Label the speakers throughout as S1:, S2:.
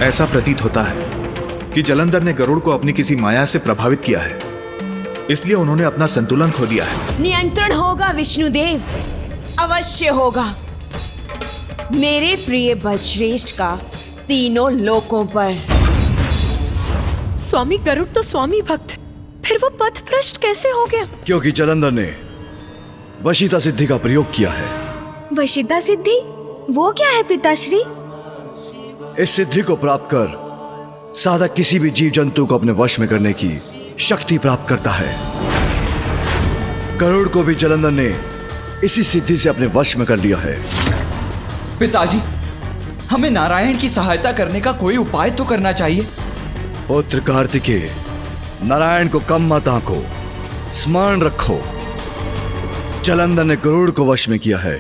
S1: ऐसा प्रतीत होता है कि जलंधर ने गरुड़ को अपनी किसी माया से प्रभावित किया है, इसलिए उन्होंने अपना संतुलन खो दिया है।
S2: नियंत्रण होगा विष्णुदेव, अवश्य होगा मेरे प्रिय बलश्रेष्ठ का तीनों लोकों पर।
S3: स्वामी गरुड़ तो स्वामी भक्त, फिर वो पथ भ्रष्ट कैसे हो गया?
S4: क्योंकि जलंधर ने वशीता सिद्धि का प्रयोग किया है।
S5: वशीता सिद्धि वो क्या है पिताश्री?
S4: इस सिद्धि को प्राप्त कर साधक किसी भी जीव जंतु को अपने वश में करने की शक्ति प्राप्त करता है। गरुड़ को भी जलंधर ने इसी सिद्धि से अपने वश में कर लिया है।
S6: पिताजी, हमें नारायण की सहायता करने का कोई उपाय तो करना चाहिए।
S4: पुत्र कार्तिकेय, नारायण को कम मत आंको, स्मरण रखो, जलंधर ने गरुड़ को वश में किया है,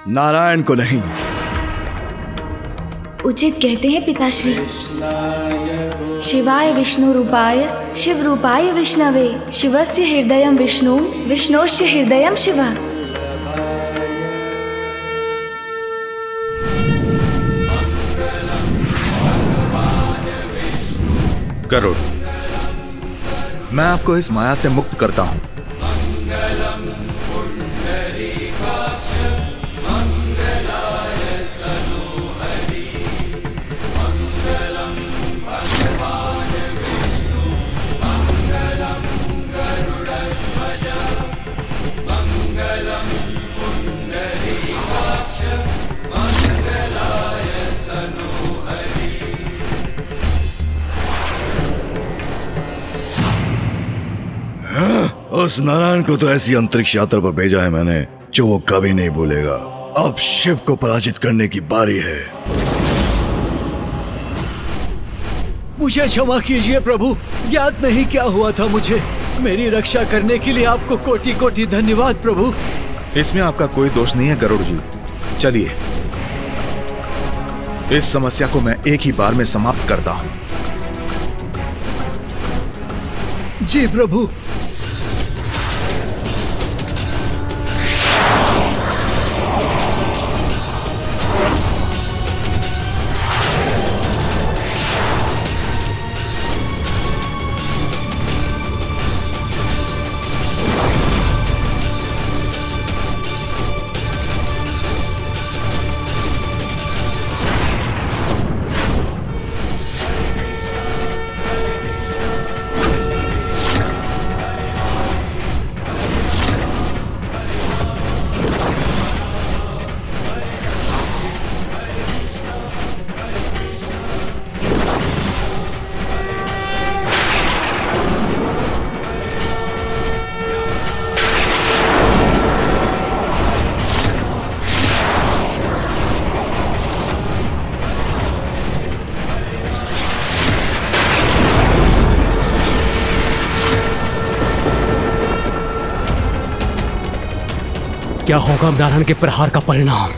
S4: नारायण को नहीं।
S5: उचित कहते हैं पिताश्री। शिवाय विष्णु रूपाय शिव रूपाय विष्णवे शिवस्य हृदयं विष्णु विष्णोस्य हृदयं शिव।
S1: गरुड़, मैं आपको इस माया से मुक्त करता हूं।
S4: उस नारायण को तो ऐसी अंतरिक्ष यात्रा पर भेजा है मैंने जो वो कभी नहीं भूलेगा। अब शिव को पराजित करने की बारी है।
S7: मुझे क्षमा कीजिए प्रभु, ज्ञात नहीं क्या हुआ था मुझे। मेरी रक्षा करने के लिए आपको कोटि कोटि धन्यवाद प्रभु।
S1: इसमें आपका कोई दोष नहीं है गरुड़ जी। चलिए, इस समस्या को मैं एक ही बार में समाप्त करता हूं।
S7: जी प्रभु। क्या होगा नारायण के प्रहार का परिणाम?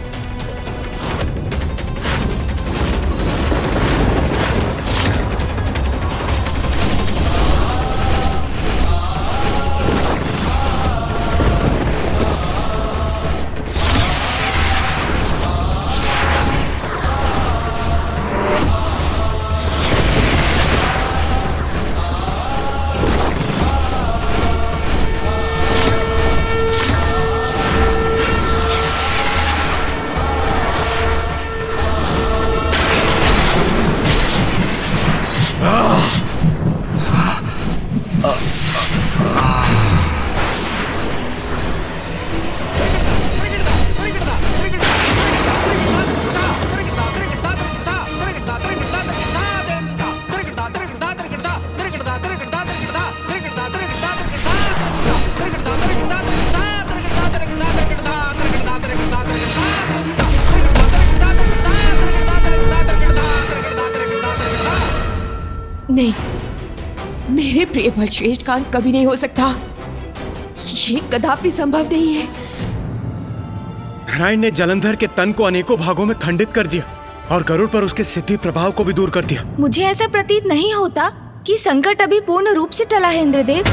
S2: नहीं, मेरे प्रिय बलश्रेष्ठ का अंत कभी नहीं हो सकता। ये कदापि संभव नहीं है।
S8: नारायण ने जलंधर के तन को अनेकों भागों में खंडित कर दिया और गरुड़ पर उसके सिद्धि प्रभाव को भी दूर कर दिया।
S5: मुझे ऐसा प्रतीत नहीं होता कि संकट अभी पूर्ण रूप से टला है इंद्रदेव।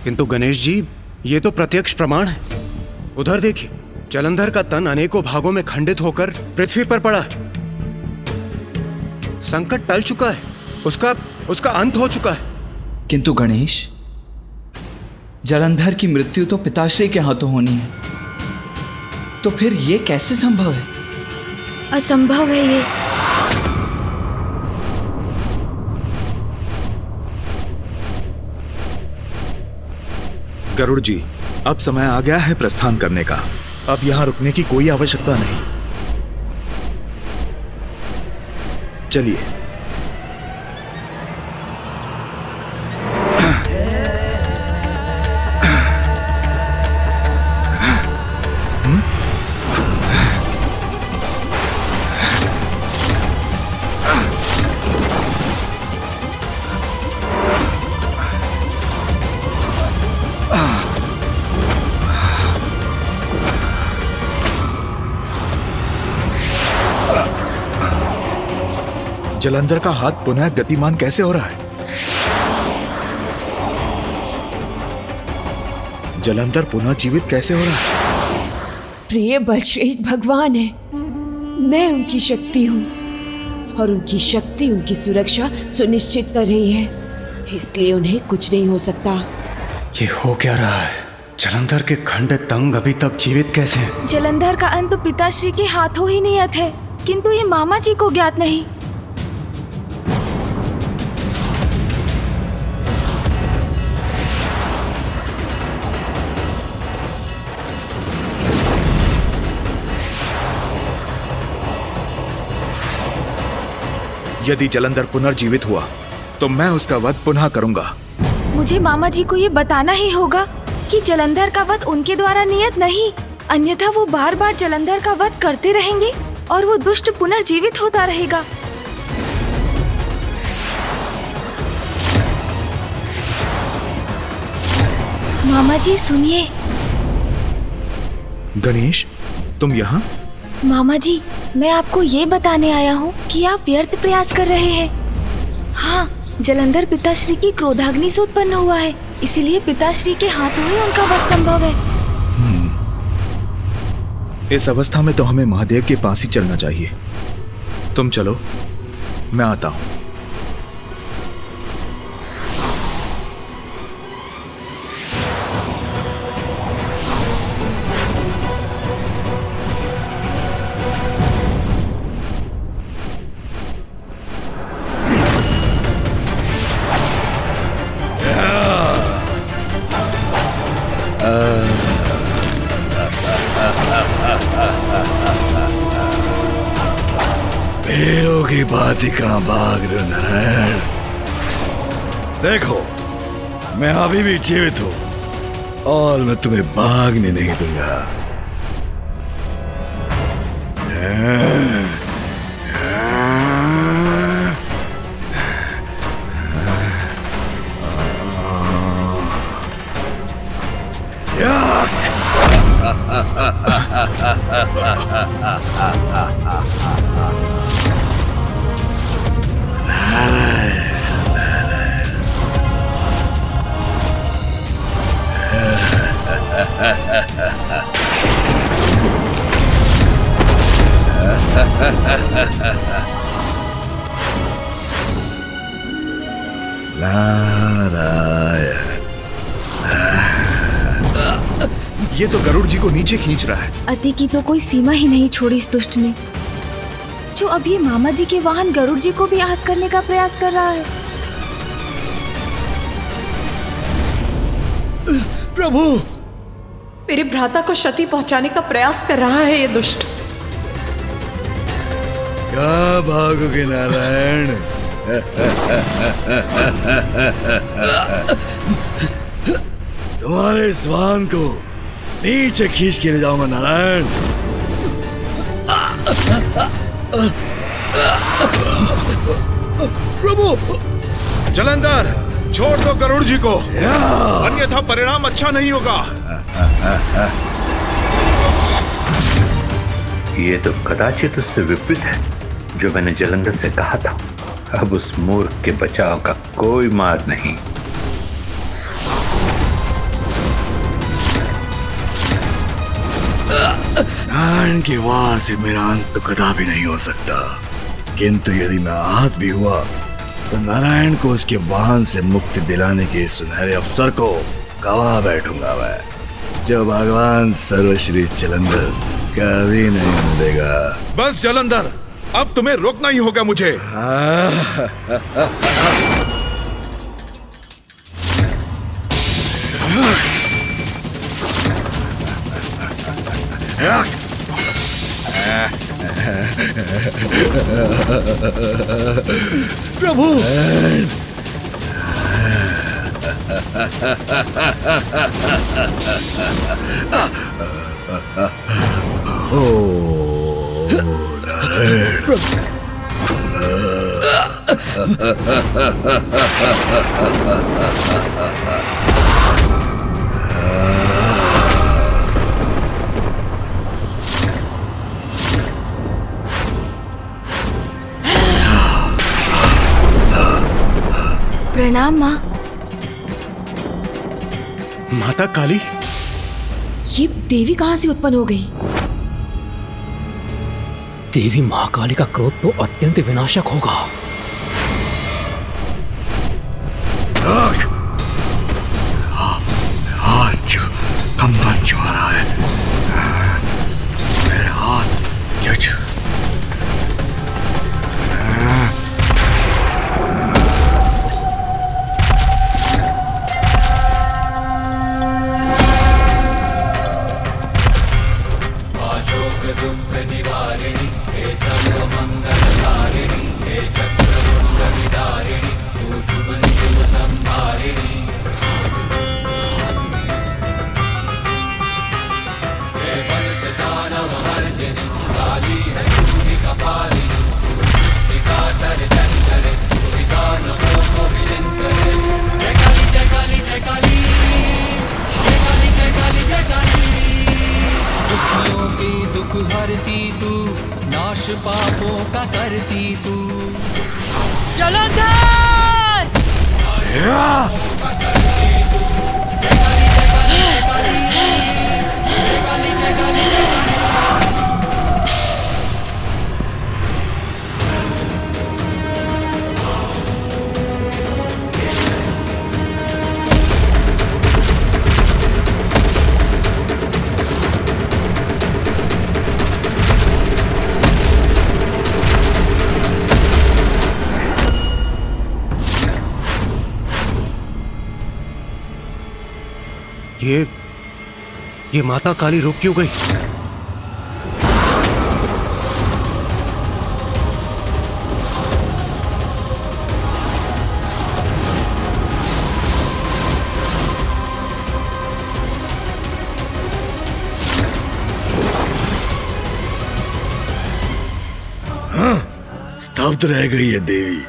S8: किंतु गणेश जी, ये तो प्रत्यक्ष प्रमाण है। उधर देखिए, जलंधर का तन अनेकों भागों में खंडित होकर पृथ्वी पर पड़ा है। संकट टल चुका है, उसका अंत हो चुका है।
S6: किंतु गणेश, जलंधर की मृत्यु तो पिताश्री के हाथों होनी है, तो फिर ये कैसे संभव है?
S5: असंभव है ये।
S1: गरुड़ जी, अब समय आ गया है प्रस्थान करने का। अब यहां रुकने की कोई आवश्यकता नहीं। चलिए। जलंधर का हाथ पुनः गतिमान कैसे हो रहा है? जलंधर पुनः जीवित कैसे हो रहा है?
S2: प्रिय बलश्रेष्ठ भगवान है, मैं उनकी शक्ति हूँ और उनकी शक्ति उनकी सुरक्षा सुनिश्चित कर रही है, इसलिए उन्हें कुछ नहीं हो सकता।
S8: ये हो क्या रहा है? जलंधर के खंडित अंग अभी तक जीवित कैसे हैं?
S5: जलंधर का अंत पिताश्री के हाथों ही नियत है, किंतु ये मामा जी को ज्ञात नहीं।
S1: यदि जलंधर पुनर्जीवित हुआ तो मैं उसका वध पुनः करूंगा।
S5: मुझे मामा जी को ये बताना ही होगा कि जलंधर का वध उनके द्वारा नियत नहीं, अन्यथा वो बार बार जलंधर का वध करते रहेंगे और वो दुष्ट पुनर्जीवित होता रहेगा। मामा जी सुनिए।
S1: गणेश, तुम यहाँ?
S5: मामा जी, मैं आपको ये बताने आया हूँ कि आप व्यर्थ प्रयास कर रहे हैं। हाँ, जलंधर पिताश्री की क्रोधाग्नि से उत्पन्न हुआ है, इसीलिए पिताश्री के हाथों ही उनका वध संभव है।
S1: इस अवस्था में तो हमें महादेव के पास ही चलना चाहिए। तुम चलो, मैं आता हूँ।
S4: हीरो की बात ही कहाँ भाग रहे हो नारायण? देखो, मैं अभी भी जीवित हूँ और मैं तुम्हें भागने नहीं दूंगा।
S1: ये तो गरुड़ जी को नीचे खींच रहा है।
S5: अति की तो कोई सीमा ही नहीं छोड़ी इस दुष्ट ने, जो अभी मामा जी के वाहन गरुड़ जी को भी आहत करने का प्रयास कर रहा है।
S3: प्रभु, मेरे भ्राता को क्षति पहुंचाने का प्रयास कर रहा है ये दुष्ट।
S4: क्या भागोगे नारायण? तुम्हारे इस वाहन को नीचे खींच के ले जाऊंगा नारायण।
S1: प्रभु, जलंधर छोड़ दो गरुड़ जी को, अन्यथा परिणाम अच्छा नहीं होगा।
S9: ये तो कदाचित उससे विपरीत है जो मैंने जलंधर से कहा था। अब उस मूर्ख के बचाव का कोई मार्ग नहीं।
S4: नारायण के वार से मेरा अंत तो कदापि नहीं हो सकता, किंतु यदि मैं आहत भी हुआ तो नारायण को उसके वाहन से मुक्ति दिलाने के इस सुनहरे अवसर को गवा बैठूंगा मैं, जो भगवान सर्वश्री जलंधर कभी नहीं मिलेगा।
S1: बस जलंधर, अब तुम्हें रोकना ही होगा मुझे।
S7: प्रभु,
S5: प्रणाम माँ।
S8: माता काली,
S2: ये देवी कहाँ से उत्पन्न हो गई?
S10: देवी महाकाली का क्रोध तो अत्यंत विनाशक होगा।
S4: हाथ क्यों कंपन क्यों आ रहा है? मेरे हाथ क्यों?
S11: दुख हरती तू, नाश पापों का करती तू।
S3: जलंधर!
S8: ये माता काली रुक क्यों गई?
S4: स्तब्ध रह गई है देवी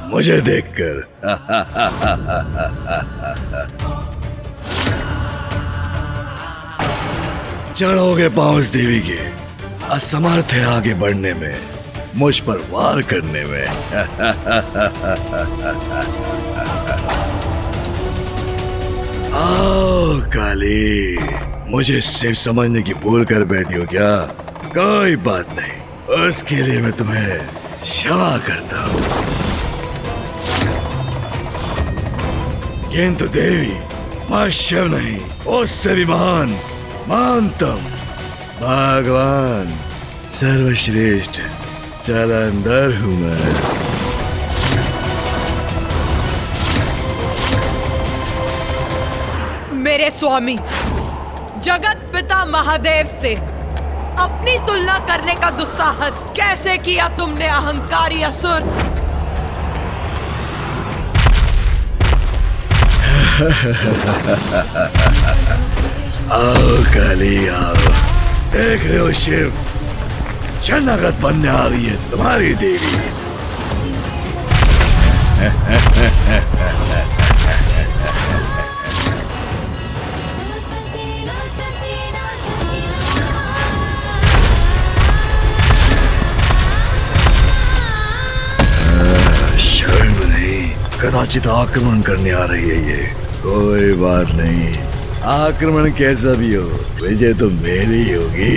S4: मुझे देखकर। चढ़ोगे पांव इस देवी के, असमर्थ है आगे बढ़ने में, मुझ पर वार करने में। आओ काली, मुझे सिर्फ समझने की भूल कर बैठी हो क्या? कोई बात नहीं, उसके लिए मैं तुम्हें क्षमा करता हूं। किंतु देवी, मैं शिव नहीं, उससे भी महान महानतम भगवान सर्वश्रेष्ठ जलंधर हूं मैं।
S3: मेरे स्वामी जगत पिता महादेव से अपनी तुलना करने का दुस्साहस कैसे किया तुमने, अहंकारी असुर!
S4: आओ काली आओ, देख रहे हो शिव, शरणागत बनने आ रही है तुम्हारी देवी। शरण नहीं, कदाचित आक्रमण करने आ रही है ये। कोई बात नहीं, आक्रमण कैसा भी हो, विजय तो मेरी ही होगी।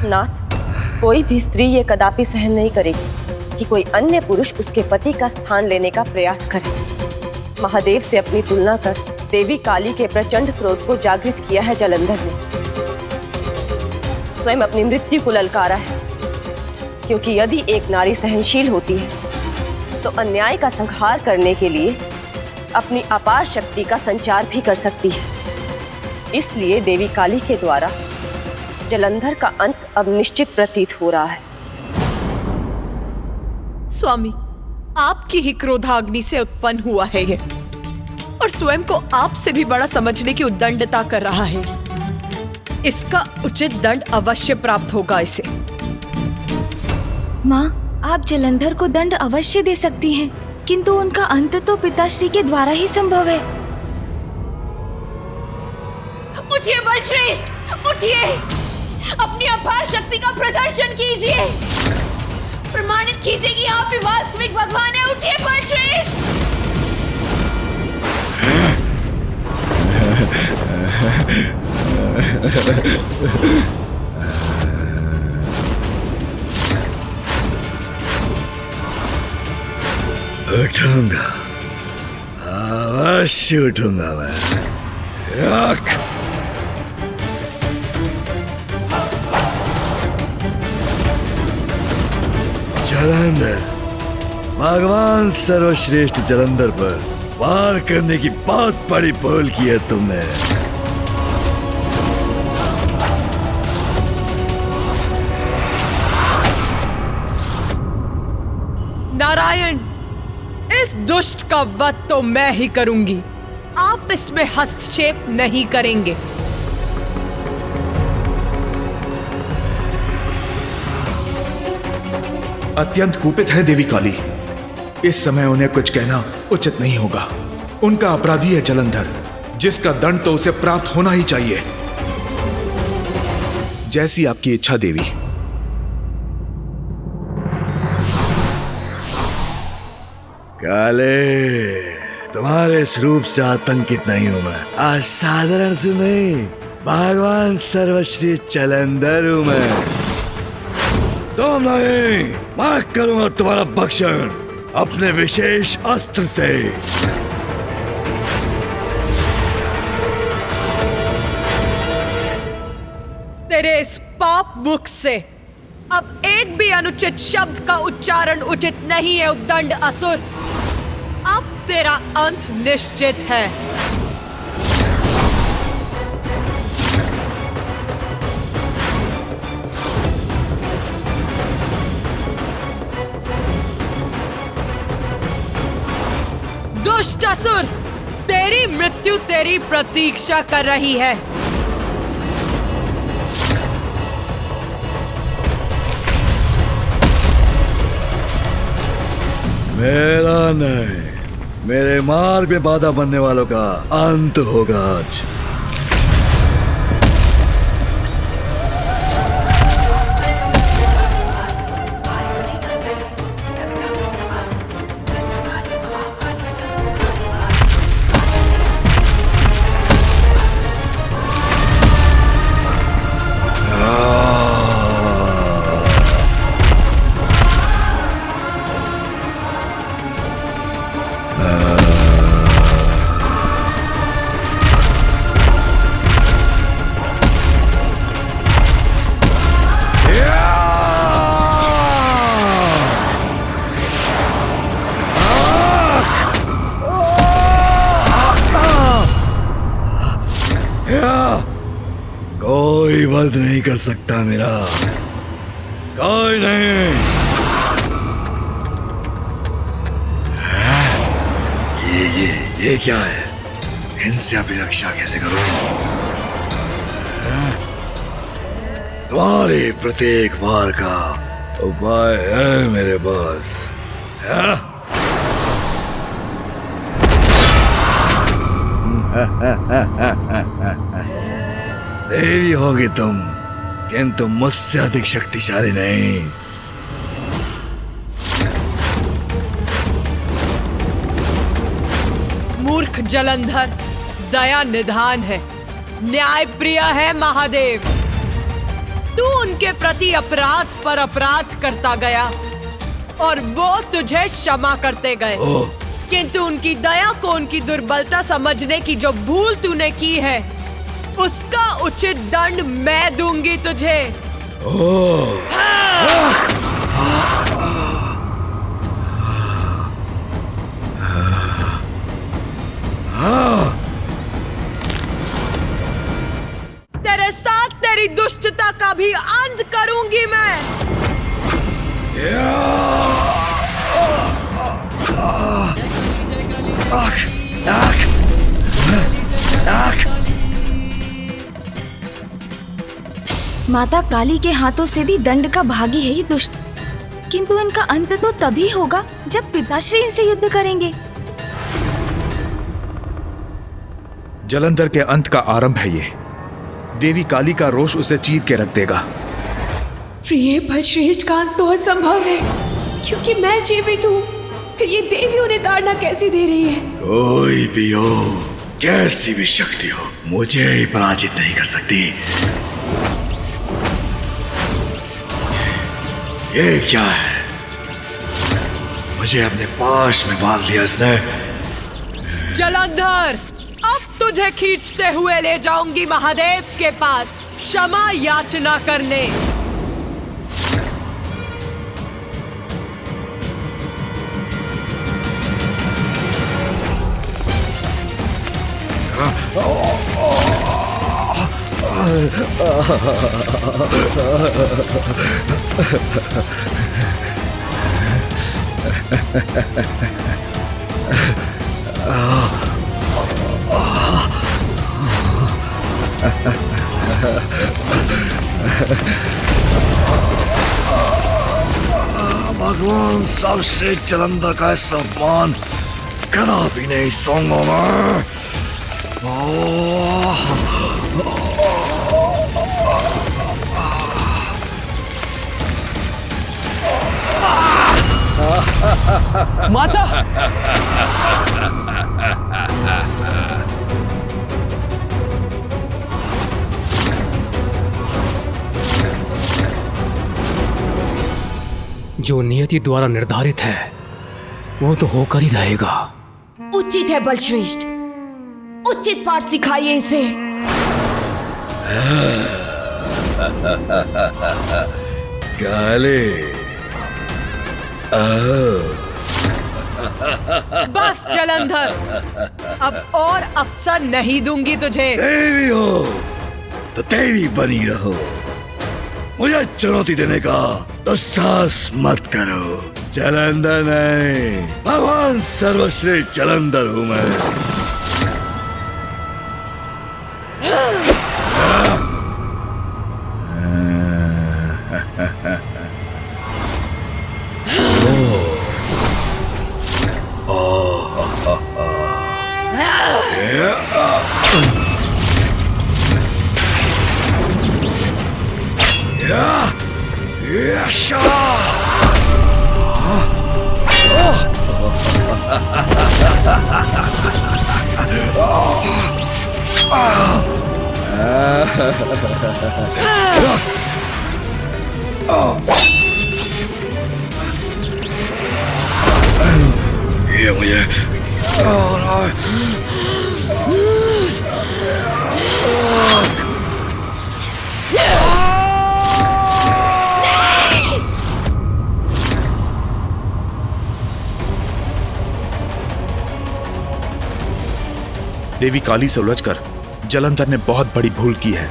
S12: नाथ, कोई भी स्त्री ये कदापि सहन नहीं करेगी कि कोई अन्य पुरुष उसके पति का स्थान लेने का प्रयास करे। महादेव से अपनी तुलना कर देवी काली के प्रचंड क्रोध को जागृत किया है जलंधर ने। स्वयं अपनी मृत्यु को ललकारा है, क्योंकि यदि एक नारी सहनशील होती है तो अन्याय का संहार करने के लिए अपनी अपार शक्ति का संचार भी कर सकती है। इसलिए देवी काली के द्वारा जलंधर का अंत अब निश्चित प्रतीत हो रहा है।
S3: स्वामी, आपकी ही क्रोधाग्नि से उत्पन्न हुआ है ये, और स्वयं को आपसे भी बड़ा समझने की उद्दंडता कर रहा है। इसका उचित दंड अवश्य प्राप्त होगा इसे।
S5: माँ, आप जलंधर को दंड अवश्य दे सकती हैं, किंतु उनका अंत तो पिताश्री के द्वारा ही संभव है।
S2: उठिए बलश्रेष्ठ, उठिए, अपनी अपार शक्ति का प्रदर्शन कीजिए, प्रमाणित कीजिए कि आप ही वास्तविक भगवान हैं। उठिए बलश्रेष्ठ।
S4: उठूंगा, अवश्य उठूंगा मैं। जलंधर, भगवान सर्वश्रेष्ठ जलंधर पर वार करने की बहुत बड़ी भूल की है तुमने।
S3: नारायण, इस दुष्ट का वध तो मैं ही करूंगी, आप इसमें हस्तक्षेप नहीं करेंगे।
S1: अत्यंत कुपित है देवी काली, इस समय उन्हें कुछ कहना उचित नहीं होगा। उनका अपराधी है जलंधर, जिसका दंड तो उसे प्राप्त होना ही चाहिए। जैसी आपकी इच्छा देवी।
S4: काले, तुम्हारे इस रूप से आतंकित नहीं हूं मैं। असाधारण से नहीं, भगवान सर्वश्रेष्ठ जलंधर हूं मैं। तुम नहीं, मैं करूंगा तुम्हारा भक्षण अपने विशेष अस्त्र से।
S3: तेरे इस पाप मुख से अब एक भी अनुचित शब्द का उच्चारण उचित नहीं है उद्दंड असुर। अब तेरा अंत निश्चित है। दुष्ट असुर, तेरी मृत्यु तेरी प्रतीक्षा कर रही है।
S4: मेरा नहीं, मेरे मार्ग में बाधा बनने वालों का अंत होगा आज। कोई वध नहीं कर सकता मेरा, कोई नहीं। ये क्या है? इनसे अपनी रक्षा कैसे करूं? तुम्हारे प्रत्येक वार का उपाय है मेरे पास। देवी होगी तुम, किंतु मुझसे अधिक शक्तिशाली नहीं।
S3: मूर्ख जलंधर दया निधान है, न्याय प्रिय है महादेव। तू उनके प्रति अपराध पर अपराध करता गया और वो तुझे क्षमा करते गए, किंतु उनकी दया को उनकी दुर्बलता समझने की जो भूल तूने की है, उसका उचित दंड मैं दूंगी तुझे। तेरे साथ तेरी दुष्टता का भी अंत करूंगी मैं।
S5: माता काली के हाथों से भी दंड का भागी है ये दुष्ट, किंतु इनका अंत तो तभी होगा जब पिताश्री इनसे युद्ध करेंगे।
S1: जलंधर के अंत का आरंभ है ये। देवी काली का रोष उसे चीर के रख देगा।
S2: प्रिय बलश्रेष्ठ का अंत तो असंभव है, क्योंकि मैं जीवित हूँ। ये देवी उन्हें ताड़ना कैसी दे रही है?
S4: कोई भी हो, कैसी भी शक्ति हो, मुझे ही पराजित नहीं कर सकती। ये क्या है? मुझे अपने पाश में बांध लिया इसने।
S3: जलंधर, अब तुझे खींचते हुए ले जाऊंगी महादेव के पास क्षमा याचना करने।
S4: भगवान सर्वश्रेष्ठ जलंधर का सम्मान कदापि नहीं सूंघूंगा मैं।
S10: माता! जो नियति द्वारा निर्धारित है वो तो होकर ही रहेगा।
S2: उचित है बलश्रेष्ठ, उचित पाठ सिखाइए इसे।
S4: काले,
S3: बस जलंधर, अब और अवसर नहीं दूंगी तुझे।
S4: देवी हो तो देवी बनी रहो। मुझे चुनौती देने का दुस्साहस मत करो। जलंधर नहीं, भगवान सर्वश्रेष्ठ जलंधर हूं मैं। ये मुझे
S1: देवी काली से उलझकर जलंधर ने बहुत बड़ी भूल की है।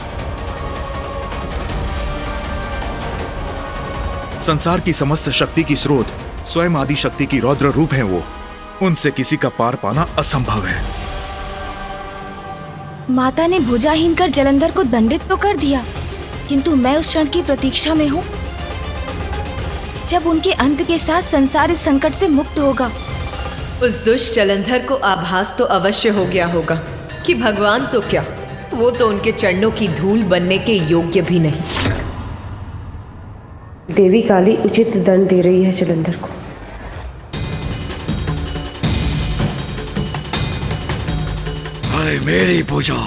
S1: संसार की समस्त शक्ति की स्रोत स्वयं आदि शक्ति की रौद्र रूप है वो। उनसे किसी का पार पाना असंभव है।
S5: माता ने भुजाहीन कर जलंधर को दंडित तो कर दिया, किंतु मैं उस क्षण की प्रतीक्षा में हूँ जब उनके अंत के साथ संसार इस संकट से मुक्त होगा।
S3: उस दुष्ट जलंधर को आभास तो अवश्य हो गया होगा कि भगवान तो क्या, वो तो उनके चरणों की धूल बनने के योग्य भी नहीं।
S12: देवी काली उचित दंड दे रही है जलंधर को।
S4: अरे मेरी भुजा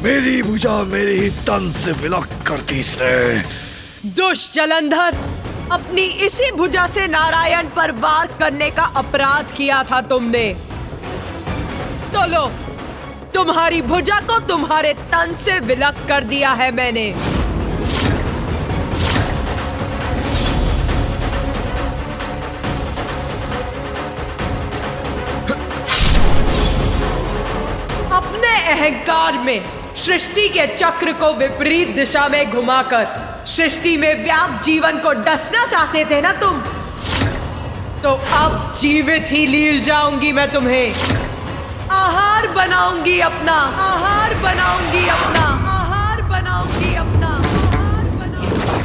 S4: मेरे ही तन से विलक करती इसने।
S3: दुष्ट जलंधर, अपनी इसी भुजा से नारायण पर वार करने का अपराध किया था तुमने। तो लो, तुम्हारी भुजा को तुम्हारे तन से विलक कर दिया है मैंने। अपने अहंकार में सृष्टि के चक्र को विपरीत दिशा में घुमाकर सृष्टि में व्याप्त जीवन को डसना चाहते थे ना तुम, तो अब जीवित ही लील जाऊंगी मैं तुम्हें। आहार बनाऊंगी अपना, आहार बनाऊंगी अपना, आहार बनाऊंगी अपना, आहार बनाऊंगी।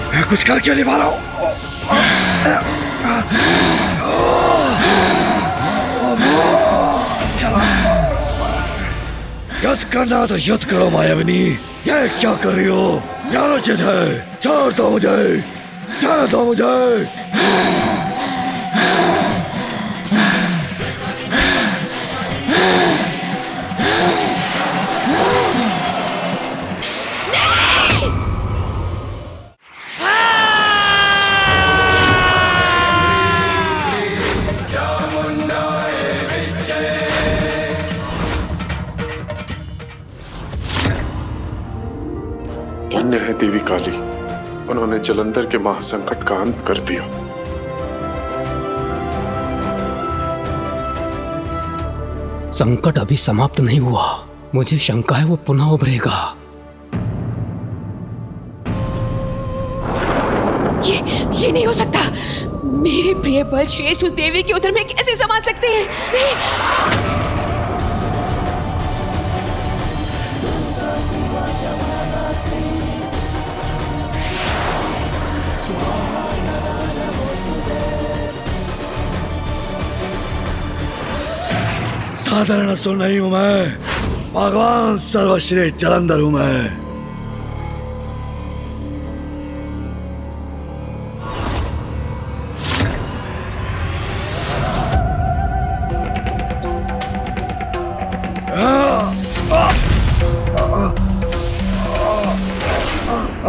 S4: मैं कुछ कर क्यों नहीं पा रहा हूं? चलो, युद्ध करना तो युद्ध करो मायाविनी। ये क्या कर रही हो? अनुचित है, छोड़ दो मुझे, छोड़ दो मुझे।
S13: धन्य है देवी काली, उन्होंने जलंधर के महासंकट का अंत कर दिया।
S10: संकट अभी समाप्त नहीं हुआ, मुझे शंका है वो पुनः उभरेगा।
S2: ये नहीं हो सकता। मेरे प्रिय बलश्रेष्ठ उस देवी के उदर में कैसे संभाल सकते हैं?
S4: साधारण असुर नहीं हूं मैं, भगवान सर्वश्रेष्ठ जलंधर हूं मैं।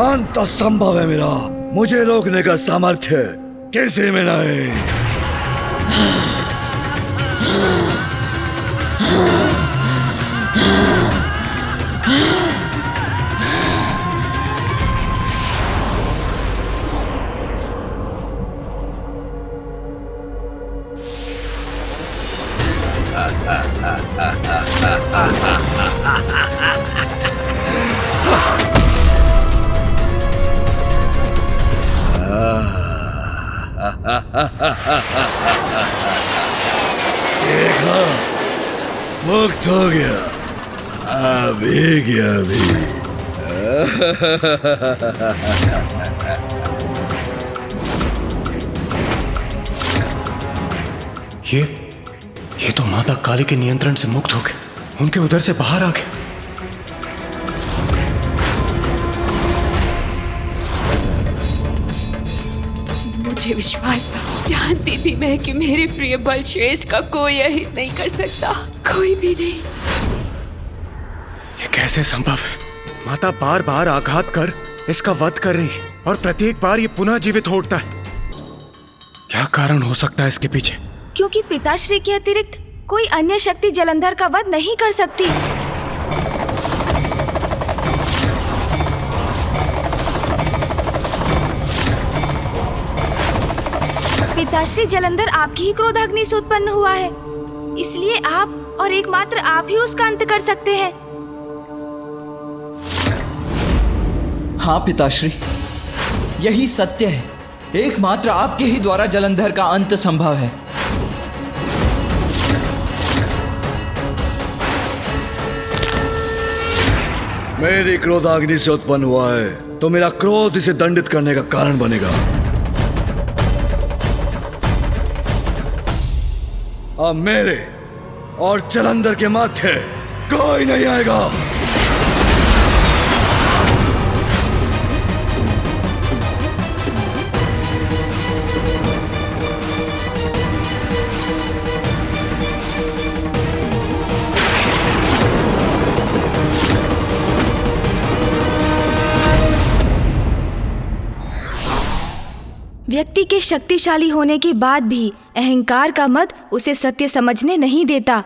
S4: अंत असंभव है मेरा, मुझे रोकने का सामर्थ्य किसी में नहीं। देखा, मुक्त हो गया, अभी गया अभी।
S8: ये तो माता काली के नियंत्रण से मुक्त हो गए, उनके उधर से बाहर आ गए।
S2: मुझे विश्वास था, जानती थी मैं कि मेरे प्रिय बलश्रेष्ठ का कोई अहित नहीं कर सकता, कोई भी नहीं।
S8: ये कैसे संभव है? माता बार बार आघात कर इसका वध कर रही और प्रत्येक बार ये पुनः जीवित हो उठता है। क्या कारण हो सकता है इसके पीछे?
S5: क्योंकि पिताश्री के अतिरिक्त कोई अन्य शक्ति जलंधर का वध नहीं कर सकती। पिताश्री, जलंधर आपकी ही क्रोधाग्नि से उत्पन्न हुआ है, इसलिए आप और एकमात्र आप ही उसका अंत कर सकते हैं।
S6: हाँ पिताश्री, यही सत्य है। एकमात्र आपके ही द्वारा जलंधर का अंत संभव है।
S4: मेरी क्रोधाग्नि से उत्पन्न हुआ है तो मेरा क्रोध इसे दंडित करने का कारण बनेगा। अब मेरे और जलंधर के माथे कोई नहीं आएगा।
S5: व्यक्ति के शक्तिशाली होने के बाद भी अहंकार का मद उसे सत्य समझने नहीं देता।